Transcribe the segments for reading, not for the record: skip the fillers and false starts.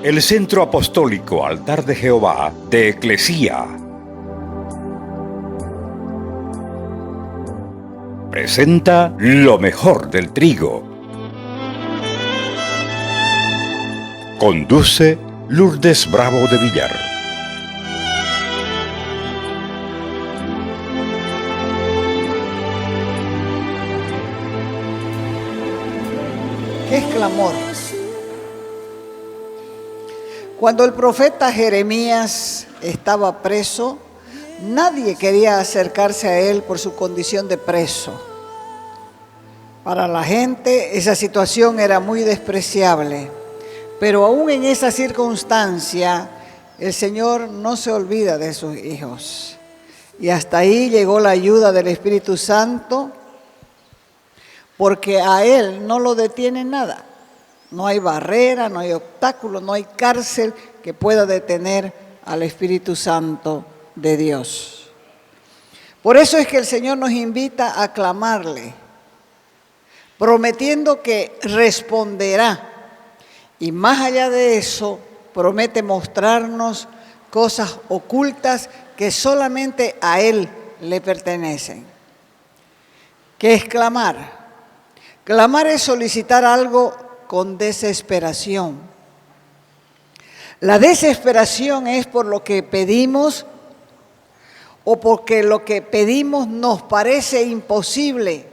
El Centro Apostólico Altar de Jehová de Eclesía presenta lo mejor del trigo. Conduce Lourdes Bravo de Villar. ¿Qué es clamor? Cuando el profeta Jeremías estaba preso, nadie quería acercarse a él por su condición de preso. Para la gente esa situación era muy despreciable, pero aún en esa circunstancia el Señor no se olvida de sus hijos. Y hasta ahí llegó la ayuda del Espíritu Santo, porque a él no lo detiene nada. No hay barrera, no hay obstáculo, no hay cárcel que pueda detener al Espíritu Santo de Dios. Por eso es que el Señor nos invita a clamarle, prometiendo que responderá. Y más allá de eso, promete mostrarnos cosas ocultas que solamente a Él le pertenecen. ¿Qué es clamar? Clamar es solicitar algo con desesperación. La desesperación es por lo que pedimos o porque lo que pedimos nos parece imposible.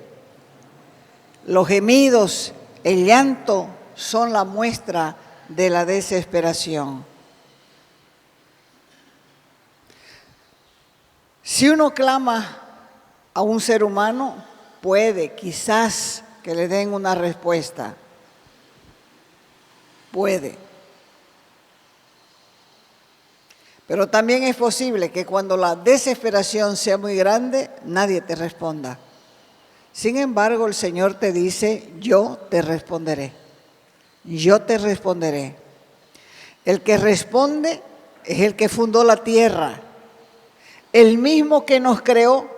Los gemidos, el llanto son la muestra de la desesperación. Si uno clama a un ser humano, puede quizás que le den una respuesta. Puede. Pero también es posible que cuando la desesperación sea muy grande, nadie te responda. Sin embargo, el Señor te dice, yo te responderé. Yo te responderé. El que responde es el que fundó la tierra, el mismo que nos creó,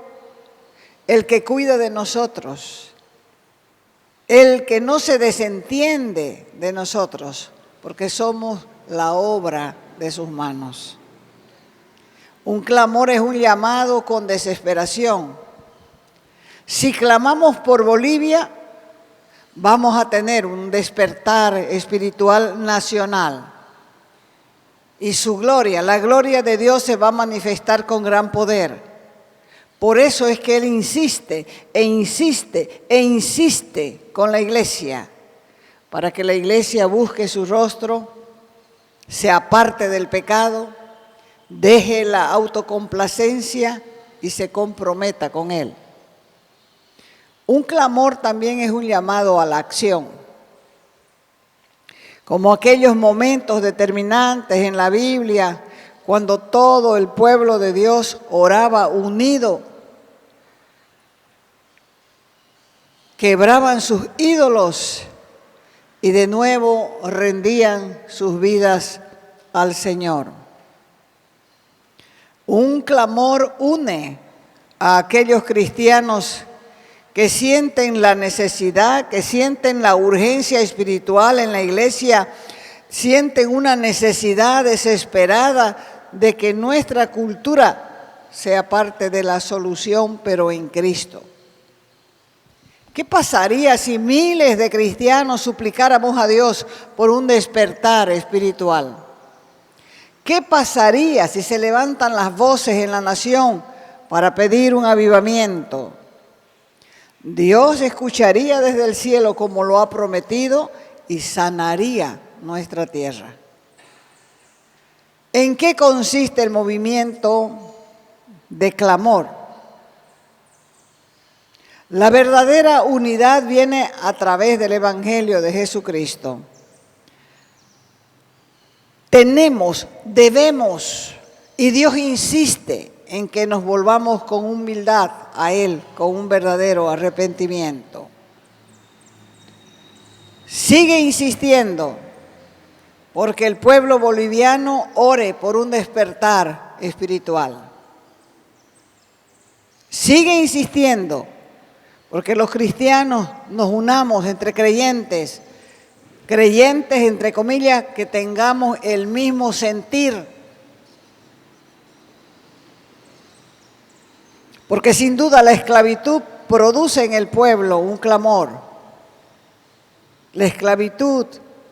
el que cuida de nosotros, el que no se desentiende de nosotros, porque somos la obra de sus manos. Un clamor es un llamado con desesperación. Si clamamos por Bolivia, vamos a tener un despertar espiritual nacional. Y su gloria, la gloria de Dios se va a manifestar con gran poder. Por eso es que Él insiste e insiste e insiste con la iglesia, para que la iglesia busque su rostro, se aparte del pecado, deje la autocomplacencia y se comprometa con Él. Un clamor también es un llamado a la acción. Como aquellos momentos determinantes en la Biblia, cuando todo el pueblo de Dios oraba unido, quebraban sus ídolos y de nuevo rendían sus vidas al Señor. Un clamor une a aquellos cristianos que sienten la necesidad, que sienten la urgencia espiritual en la iglesia, sienten una necesidad desesperada de que nuestra cultura sea parte de la solución, pero en Cristo. ¿Qué pasaría si miles de cristianos suplicáramos a Dios por un despertar espiritual? ¿Qué pasaría si se levantan las voces en la nación para pedir un avivamiento? Dios escucharía desde el cielo como lo ha prometido y sanaría nuestra tierra. ¿En qué consiste el movimiento de clamor? La verdadera unidad viene a través del Evangelio de Jesucristo. Debemos, y Dios insiste en que nos volvamos con humildad a Él, con un verdadero arrepentimiento. Sigue insistiendo, porque el pueblo boliviano ore por un despertar espiritual. Sigue insistiendo, porque los cristianos nos unamos entre creyentes creyentes, entre comillas, que tengamos el mismo sentir. Porque sin duda la esclavitud produce en el pueblo un clamor. La esclavitud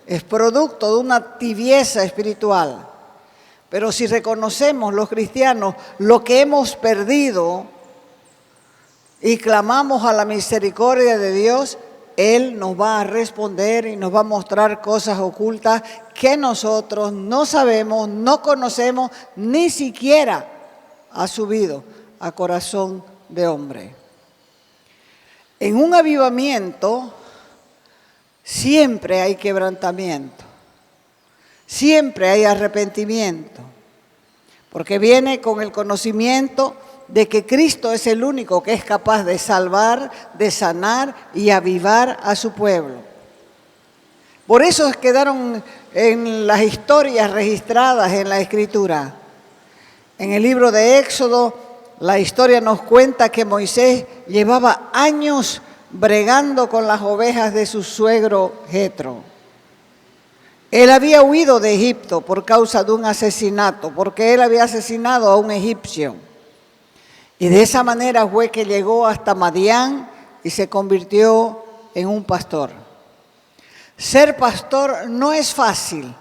es producto de una tibieza espiritual. Pero si reconocemos los cristianos lo que hemos perdido y clamamos a la misericordia de Dios, Él nos va a responder y nos va a mostrar cosas ocultas que nosotros no sabemos, no conocemos, ni siquiera ha subido a corazón de hombre. En un avivamiento siempre hay quebrantamiento, siempre hay arrepentimiento, porque viene con el conocimiento de que Cristo es el único que es capaz de salvar, de sanar y avivar a su pueblo. Por eso quedaron en las historias registradas en la Escritura. En el libro de Éxodo, la historia nos cuenta que Moisés llevaba años bregando con las ovejas de su suegro Jetro. Él había huido de Egipto por causa de un asesinato, porque él había asesinado a un egipcio. Y de esa manera fue que llegó hasta Madián y se convirtió en un pastor. Ser pastor no es fácil,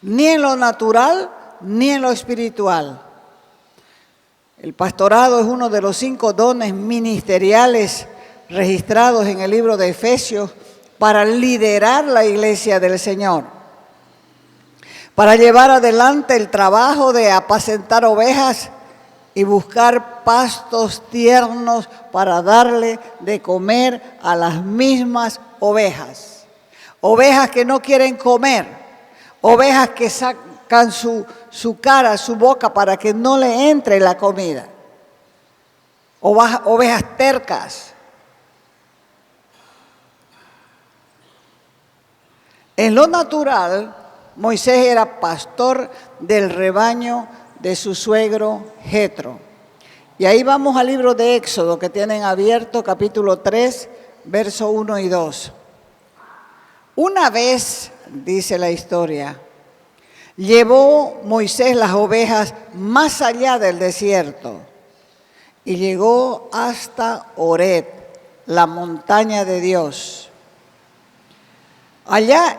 ni en lo natural ni en lo espiritual. El pastorado es uno de los 5 dones ministeriales registrados en el libro de Efesios para liderar la iglesia del Señor, para llevar adelante el trabajo de apacentar ovejas y buscar pastos tiernos para darle de comer a las mismas ovejas. Ovejas que no quieren comer, ovejas que sacan su cara, su boca para que no le entre la comida. Ovejas tercas. En lo natural, Moisés era pastor del rebaño de su suegro Jetro. Y ahí vamos al libro de Éxodo, que tienen abierto, capítulo 3, verso 1 y 2. Una vez, dice la historia, llevó Moisés las ovejas más allá del desierto y llegó hasta Horeb, la montaña de Dios. Allá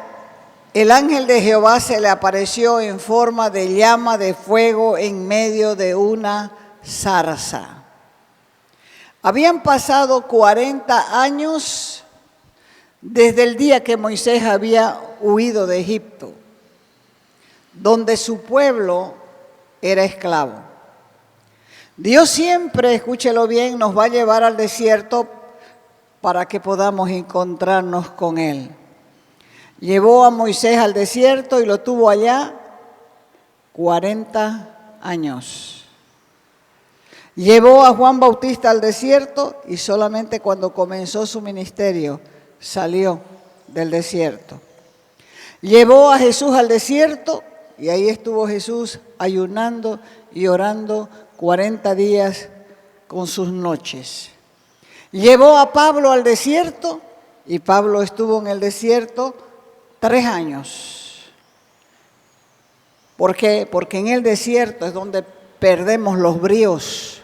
el ángel de Jehová se le apareció en forma de llama de fuego en medio de una zarza. Habían pasado 40 años desde el día que Moisés había huido de Egipto, donde su pueblo era esclavo. Dios siempre, escúchelo bien, nos va a llevar al desierto para que podamos encontrarnos con Él. Llevó a Moisés al desierto y lo tuvo allá 40 años. Llevó a Juan Bautista al desierto y solamente cuando comenzó su ministerio salió del desierto. Llevó a Jesús al desierto y ahí estuvo Jesús ayunando y orando 40 días con sus noches. Llevó a Pablo al desierto y Pablo estuvo en el desierto 3 años. ¿Por qué? Porque en el desierto es donde perdemos los bríos,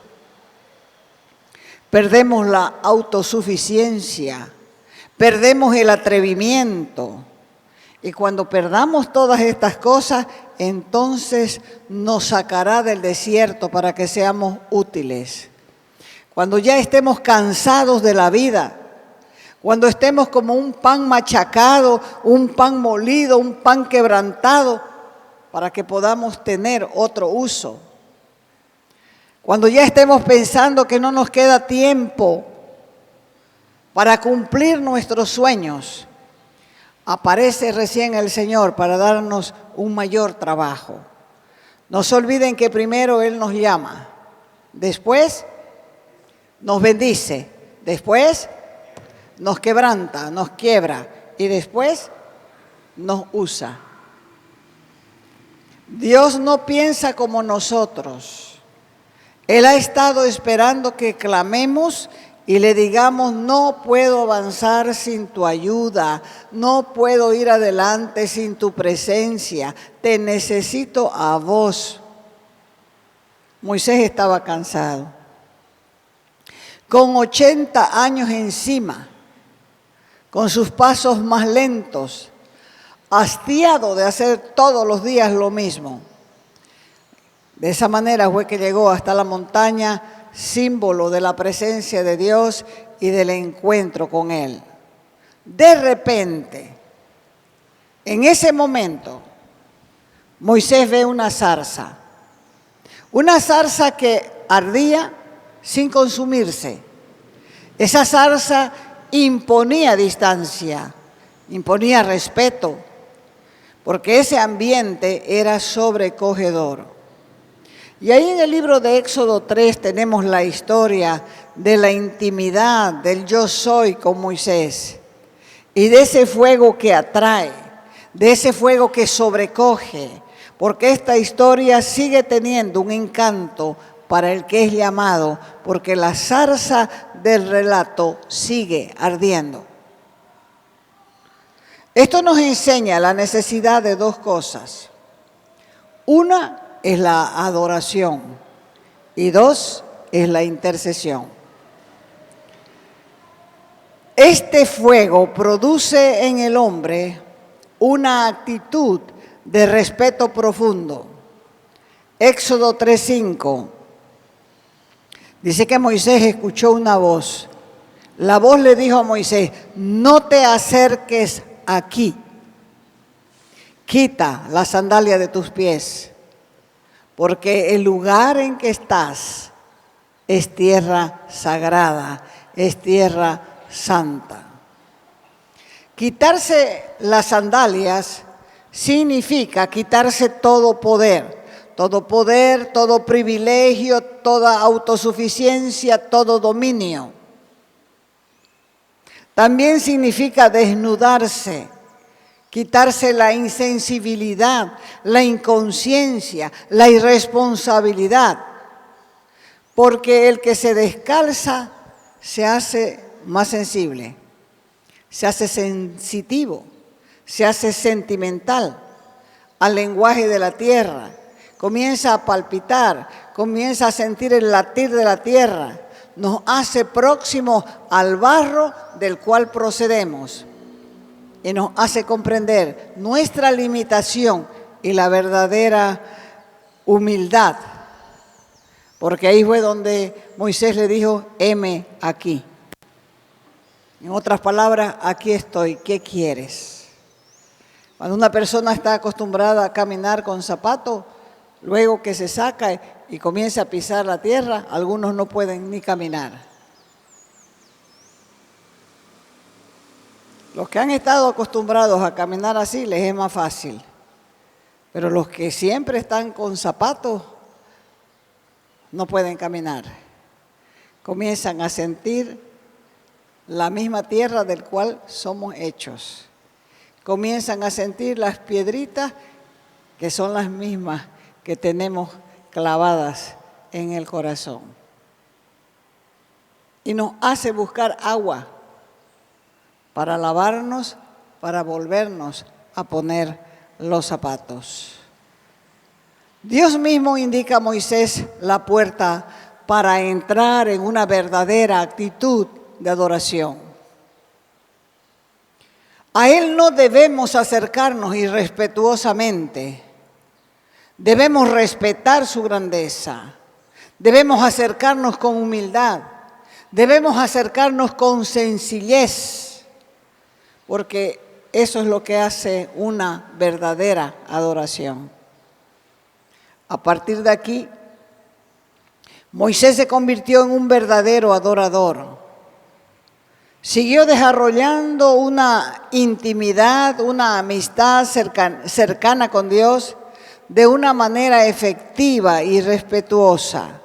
perdemos la autosuficiencia, perdemos el atrevimiento. Y cuando perdamos todas estas cosas, entonces nos sacará del desierto para que seamos útiles. Cuando ya estemos cansados de la vida, cuando estemos como un pan machacado, un pan molido, un pan quebrantado, para que podamos tener otro uso. Cuando ya estemos pensando que no nos queda tiempo para cumplir nuestros sueños, aparece recién el Señor para darnos un mayor trabajo. No se olviden que primero Él nos llama, después nos bendice, después nos quebranta, nos quiebra y después nos usa. Dios no piensa como nosotros. Él ha estado esperando que clamemos, y le digamos, no puedo avanzar sin tu ayuda, no puedo ir adelante sin tu presencia, te necesito a vos. Moisés estaba cansado, con 80 años encima, con sus pasos más lentos, hastiado de hacer todos los días lo mismo. De esa manera fue que llegó hasta la montaña, símbolo de la presencia de Dios y del encuentro con Él. De repente, en ese momento, Moisés ve una zarza que ardía sin consumirse. Esa zarza imponía distancia, imponía respeto, porque ese ambiente era sobrecogedor. Y ahí en el libro de Éxodo 3 tenemos la historia de la intimidad del yo soy con Moisés y de ese fuego que atrae, de ese fuego que sobrecoge, porque esta historia sigue teniendo un encanto para el que es llamado, porque la zarza del relato sigue ardiendo. Esto nos enseña la necesidad de dos cosas. Una es la adoración y dos es la intercesión. Este fuego produce en el hombre una actitud de respeto profundo. Éxodo 3:5 dice que Moisés escuchó una voz. La voz le dijo a Moisés, no te acerques aquí, quita la sandalia de tus pies, porque el lugar en que estás es tierra sagrada, es tierra santa. Quitarse las sandalias significa quitarse todo poder, todo privilegio, toda autosuficiencia, todo dominio. También significa desnudarse, quitarse la insensibilidad, la inconsciencia, la irresponsabilidad, porque el que se descalza se hace más sensible, se hace sensitivo, se hace sentimental al lenguaje de la tierra, comienza a palpitar, comienza a sentir el latir de la tierra, nos hace próximos al barro del cual procedemos y nos hace comprender nuestra limitación y la verdadera humildad, porque ahí fue donde Moisés le dijo, heme aquí. En otras palabras, aquí estoy, ¿qué quieres? Cuando una persona está acostumbrada a caminar con zapatos, luego que se saca y comienza a pisar la tierra, algunos no pueden ni caminar. Los que han estado acostumbrados a caminar así les es más fácil, pero los que siempre están con zapatos no pueden caminar. Comienzan a sentir la misma tierra del cual somos hechos. Comienzan a sentir las piedritas que son las mismas que tenemos clavadas en el corazón. Y nos hace buscar agua para lavarnos, para volvernos a poner los zapatos. Dios mismo indica a Moisés la puerta para entrar en una verdadera actitud de adoración. A Él no debemos acercarnos irrespetuosamente. Debemos respetar su grandeza. Debemos acercarnos con humildad. Debemos acercarnos con sencillez, porque eso es lo que hace una verdadera adoración. A partir de aquí, Moisés se convirtió en un verdadero adorador. Siguió desarrollando una intimidad, una amistad cercana con Dios de una manera efectiva y respetuosa.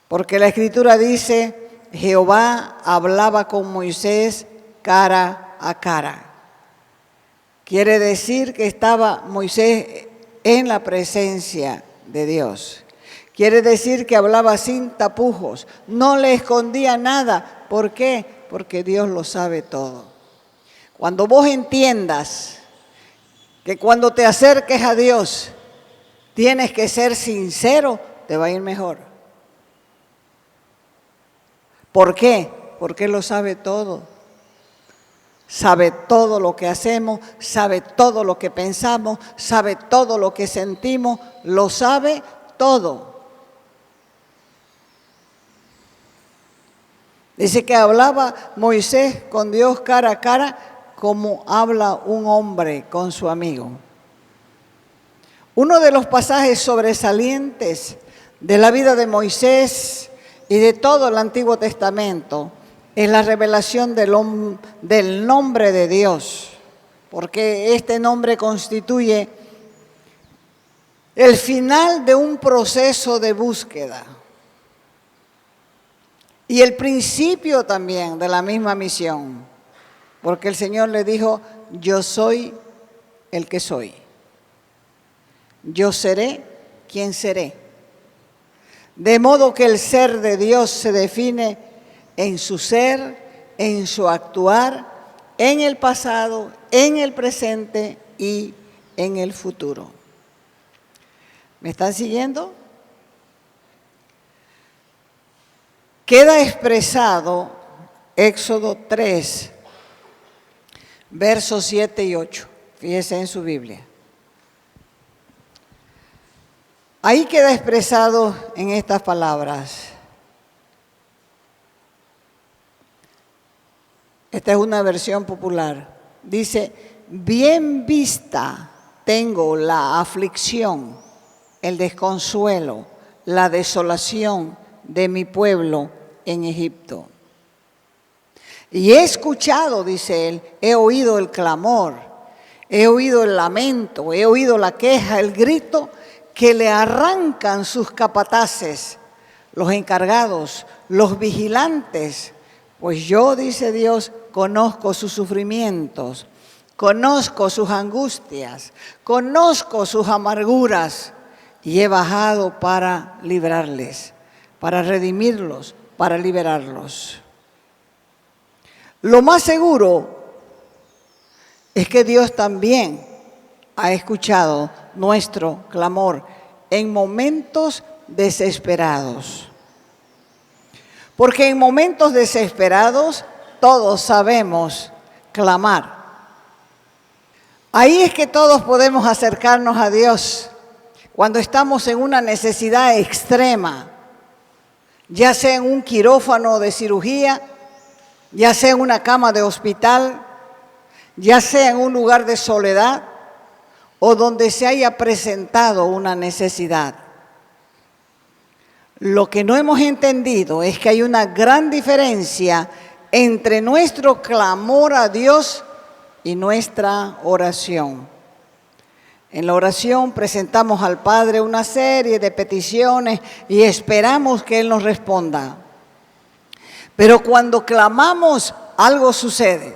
Porque la Escritura dice, Jehová hablaba con Moisés cara a cara. Quiere decir que estaba Moisés en la presencia de Dios, Quiere decir que hablaba sin tapujos, no le escondía nada. ¿Por qué? Porque Dios lo sabe todo. Cuando vos entiendas que cuando te acerques a Dios tienes que ser sincero, te va a ir mejor. ¿Por qué? Porque Él lo sabe todo. Sabe todo lo que hacemos, sabe todo lo que pensamos, sabe todo lo que sentimos, lo sabe todo. Dice que hablaba Moisés con Dios cara a cara como habla un hombre con su amigo. Uno de los pasajes sobresalientes de la vida de Moisés y de todo el Antiguo Testamento es la revelación del nombre de Dios, porque este nombre constituye el final de un proceso de búsqueda y el principio también de la misma misión, porque el Señor le dijo: yo soy el que soy, yo seré quien seré. De modo que el ser de Dios se define en su ser, en su actuar, en el pasado, en el presente y en el futuro. ¿Me están siguiendo? Queda expresado Éxodo 3, versos 7 y 8. Fíjese en su Biblia. Ahí queda expresado en estas palabras. Esta es una versión popular. Dice: bien vista tengo la aflicción, el desconsuelo, la desolación de mi pueblo en Egipto. Y he escuchado, dice él, he oído el clamor, he oído el lamento, he oído la queja, el grito que le arrancan sus capataces, los encargados, los vigilantes. Pues yo, dice Dios, conozco sus sufrimientos, conozco sus angustias, conozco sus amarguras y he bajado para librarles, para redimirlos, para liberarlos. Lo más seguro es que Dios también ha escuchado nuestro clamor en momentos desesperados. Porque en momentos desesperados todos sabemos clamar. Ahí es que todos podemos acercarnos a Dios cuando estamos en una necesidad extrema, ya sea en un quirófano de cirugía, ya sea en una cama de hospital, ya sea en un lugar de soledad o donde se haya presentado una necesidad. Lo que no hemos entendido es que hay una gran diferencia entre nuestro clamor a Dios y nuestra oración. En la oración presentamos al Padre una serie de peticiones y esperamos que Él nos responda. Pero cuando clamamos, algo sucede.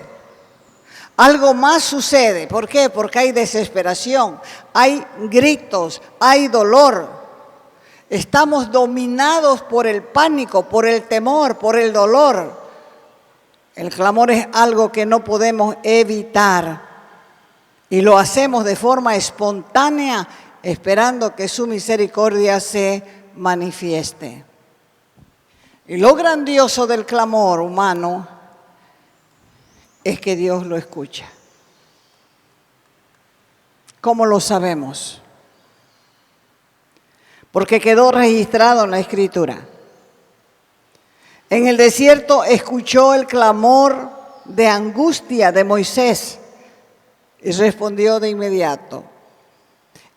Algo más sucede. ¿Por qué? Porque hay desesperación, hay gritos, hay dolor. Estamos dominados por el pánico, por el temor, por el dolor. El clamor es algo que no podemos evitar y lo hacemos de forma espontánea, esperando que su misericordia se manifieste. Y lo grandioso del clamor humano es que Dios lo escucha. ¿Cómo lo sabemos? Porque quedó registrado en la Escritura. En el desierto escuchó el clamor de angustia de Moisés y respondió de inmediato.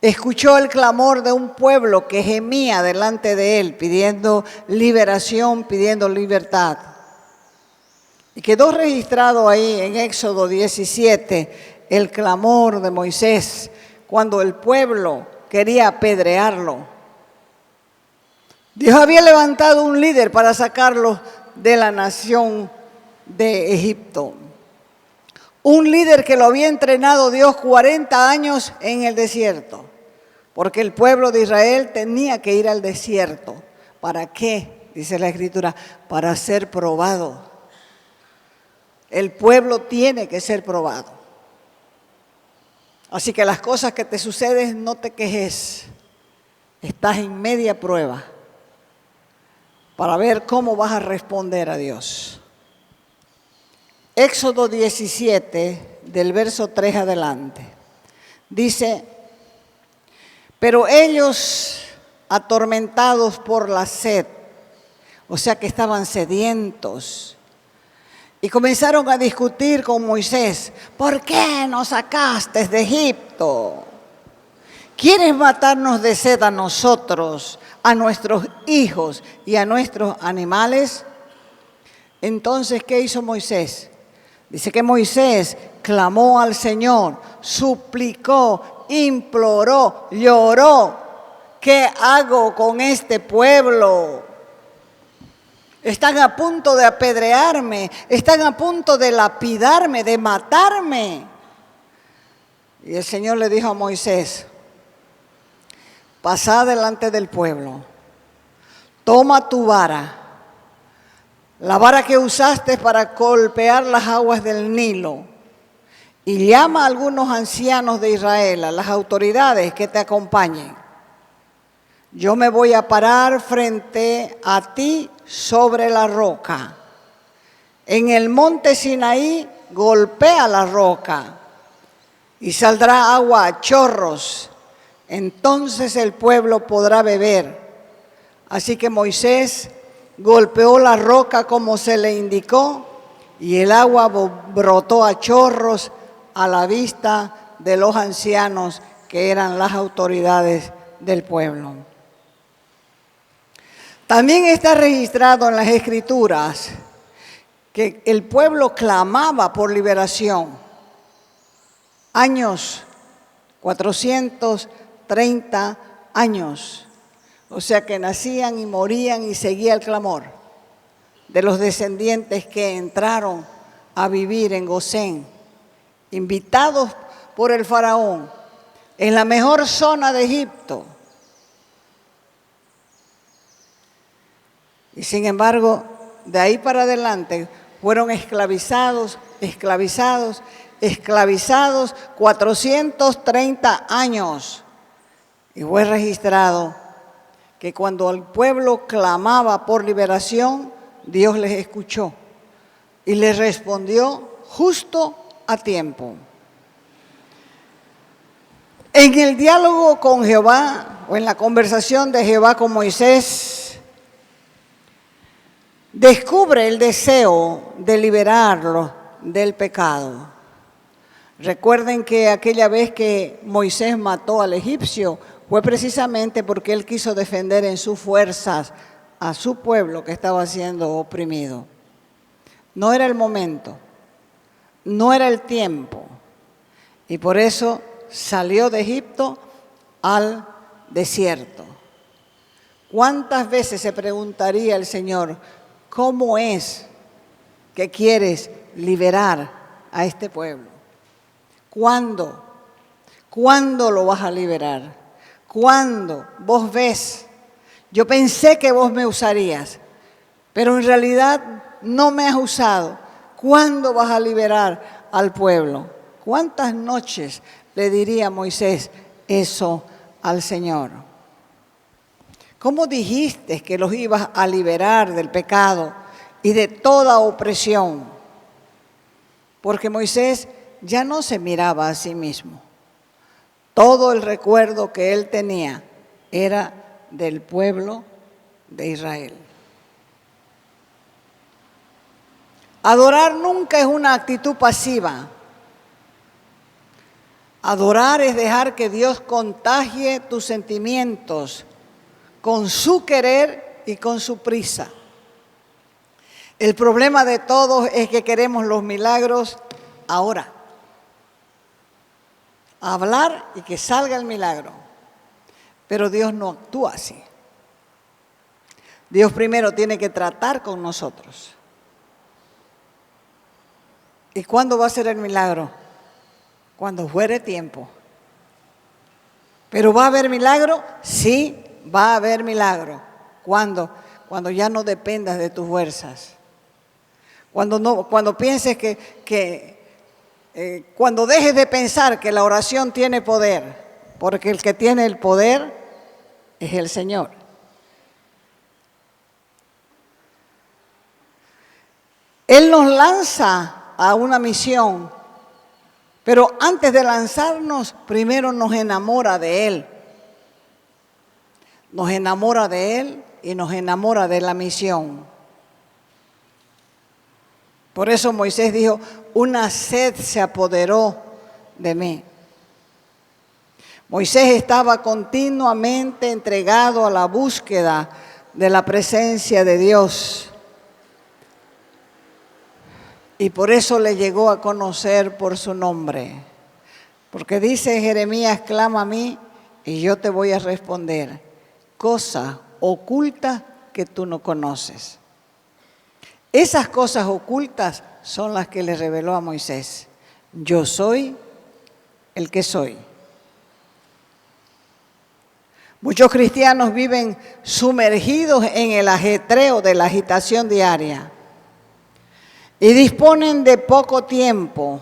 Escuchó el clamor de un pueblo que gemía delante de él, pidiendo liberación, pidiendo libertad. Y quedó registrado ahí en Éxodo 17 el clamor de Moisés cuando el pueblo quería apedrearlo. Dios había levantado un líder para sacarlos de la nación de Egipto. Un líder que lo había entrenado Dios 40 años en el desierto. porque el pueblo de Israel tenía que ir al desierto. ¿Para qué? Dice la Escritura, para ser probado. El pueblo tiene que ser probado. Así que las cosas que te suceden, no te quejes. Estás en media prueba para ver cómo vas a responder a Dios. Éxodo 17, del verso 3 adelante, dice: pero ellos, atormentados por la sed, o sea que estaban sedientos, y comenzaron a discutir con Moisés: ¿por qué nos sacaste de Egipto? ¿Quieres matarnos de sed a nosotros, a nuestros hijos y a nuestros animales? Entonces, ¿qué hizo Moisés? Dice que Moisés clamó al Señor, suplicó, imploró, lloró. ¿Qué hago con este pueblo? Están a punto de apedrearme, están a punto de lapidarme, de matarme. Y el Señor le dijo a Moisés: pasá delante del pueblo, toma tu vara, la vara que usaste para golpear las aguas del Nilo, y llama a algunos ancianos de Israel, a las autoridades que te acompañen. Yo me voy a parar frente a ti sobre la roca. En el monte Sinaí golpea la roca y saldrá agua a chorros. Entonces el pueblo podrá beber. Así que Moisés golpeó la roca como se le indicó y el agua brotó a chorros a la vista de los ancianos que eran las autoridades del pueblo. También está registrado en las Escrituras que el pueblo clamaba por liberación. Años, 430 años. O sea que nacían y morían y seguía el clamor de los descendientes que entraron a vivir en Gosén, invitados por el faraón, en la mejor zona de Egipto. Y sin embargo, de ahí para adelante fueron esclavizados 430 años. Y fue registrado que cuando el pueblo clamaba por liberación, Dios les escuchó y les respondió justo a tiempo. En el diálogo con Jehová, o en la conversación de Jehová con Moisés, descubre el deseo de liberarlo del pecado. Recuerden que aquella vez que Moisés mató al egipcio fue precisamente porque él quiso defender en sus fuerzas a su pueblo que estaba siendo oprimido. No era el momento, no era el tiempo, y por eso salió de Egipto al desierto. ¿Cuántas veces se preguntaría el Señor: ¿cómo es que quieres liberar a este pueblo? ¿Cuándo? ¿Cuándo lo vas a liberar? ¿Cuándo? Vos ves, yo pensé que vos me usarías, pero en realidad no me has usado. ¿Cuándo vas a liberar al pueblo? ¿Cuántas noches le diría Moisés eso al Señor? ¿Cómo dijiste que los ibas a liberar del pecado y de toda opresión? Porque Moisés ya no se miraba a sí mismo. Todo el recuerdo que él tenía era del pueblo de Israel. Adorar nunca es una actitud pasiva. Adorar es dejar que Dios contagie tus sentimientos con su querer y con su prisa. El problema de todos es que queremos los milagros ahora. Hablar y que salga el milagro. Pero Dios no actúa así. Dios primero tiene que tratar con nosotros. ¿Y cuándo va a ser el milagro? Cuando fuere tiempo. ¿Pero va a haber milagro? Sí, va a haber milagro. ¿Cuándo? Cuando ya no dependas de tus fuerzas. Cuando pienses cuando dejes de pensar que la oración tiene poder, porque el que tiene el poder es el Señor. Él nos lanza a una misión, pero antes de lanzarnos, primero nos enamora de Él. Nos enamora de Él y nos enamora de la misión. Por eso Moisés dijo, una sed se apoderó de mí. Moisés estaba continuamente entregado a la búsqueda de la presencia de Dios. Y por eso le llegó a conocer por su nombre. Porque dice Jeremías, clama a mí y yo te voy a responder. Cosa oculta que tú no conoces. Esas cosas ocultas son las que le reveló a Moisés. Yo soy el que soy. Muchos cristianos viven sumergidos en el ajetreo de la agitación diaria y disponen de poco tiempo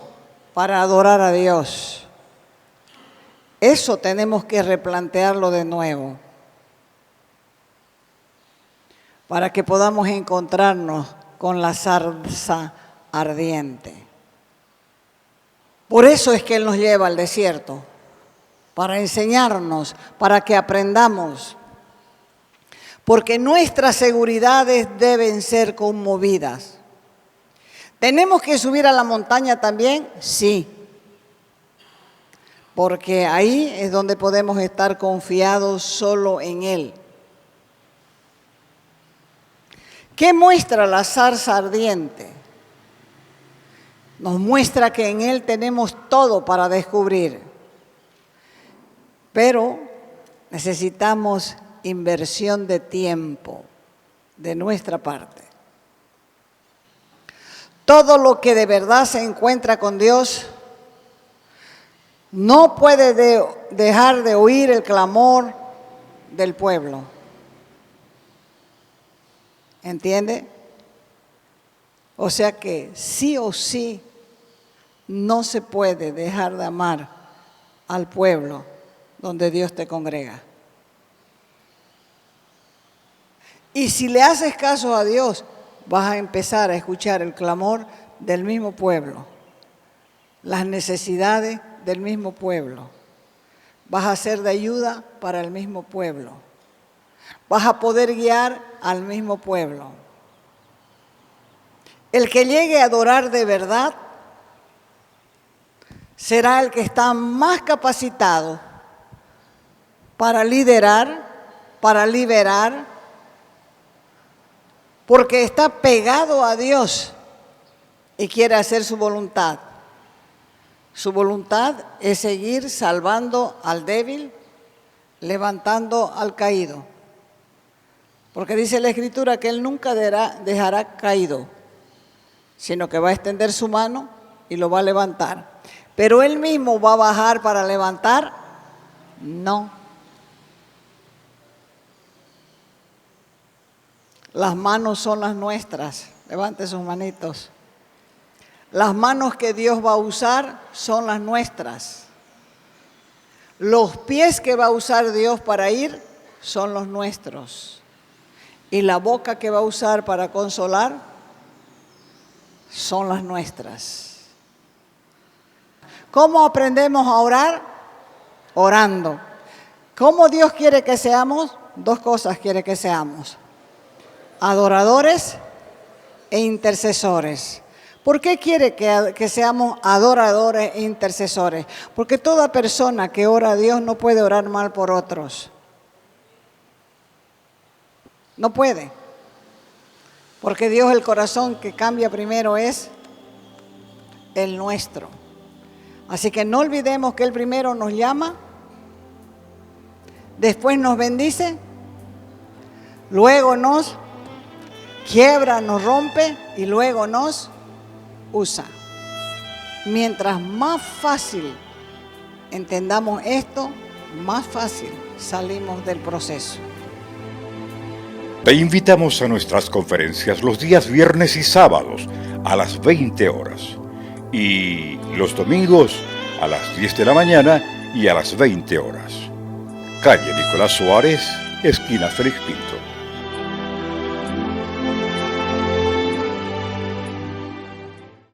para adorar a Dios. Eso tenemos que replantearlo de nuevo para que podamos encontrarnos con la zarza ardiente. Por eso es que Él nos lleva al desierto, para enseñarnos, para que aprendamos. Porque nuestras seguridades deben ser conmovidas. ¿Tenemos que subir a la montaña también? Sí. Porque ahí es donde podemos estar confiados solo en Él. ¿Qué muestra la zarza ardiente? Nos muestra que en Él tenemos todo para descubrir, pero necesitamos inversión de tiempo de nuestra parte. Todo lo que de verdad se encuentra con Dios no puede dejar de oír el clamor del pueblo. ¿Entiende? O sea que sí o sí no se puede dejar de amar al pueblo donde Dios te congrega. Y si le haces caso a Dios, vas a empezar a escuchar el clamor del mismo pueblo, las necesidades del mismo pueblo. Vas a ser de ayuda para el mismo pueblo. Vas a poder guiar al mismo pueblo. El que llegue a adorar de verdad será el que está más capacitado para liderar, para liberar, porque está pegado a Dios y quiere hacer su voluntad. Su voluntad es seguir salvando al débil, levantando al caído. Porque dice la Escritura que Él nunca dejará caído, sino que va a extender su mano y lo va a levantar. Pero Él mismo va a bajar para levantar, no. Las manos son las nuestras, levante sus manitos. Las manos que Dios va a usar son las nuestras. Los pies que va a usar Dios para ir son los nuestros. Y la boca que va a usar para consolar son las nuestras. ¿Cómo aprendemos a orar? Orando. ¿Cómo Dios quiere que seamos? Dos cosas quiere que seamos: adoradores e intercesores. ¿Por qué quiere que seamos adoradores e intercesores? Porque toda persona que ora a Dios no puede orar mal por otros. No puede. Porque Dios, el corazón que cambia primero es el nuestro. Así que no olvidemos que Él primero nos llama, después nos bendice, luego nos quiebra, nos rompe y luego nos usa. Mientras más fácil entendamos esto, más fácil salimos del proceso. Te invitamos a nuestras conferencias los días viernes y sábados a las 20 horas y los domingos a las 10 de la mañana y a las 20 horas. Calle Nicolás Suárez, esquina Félix Pinto.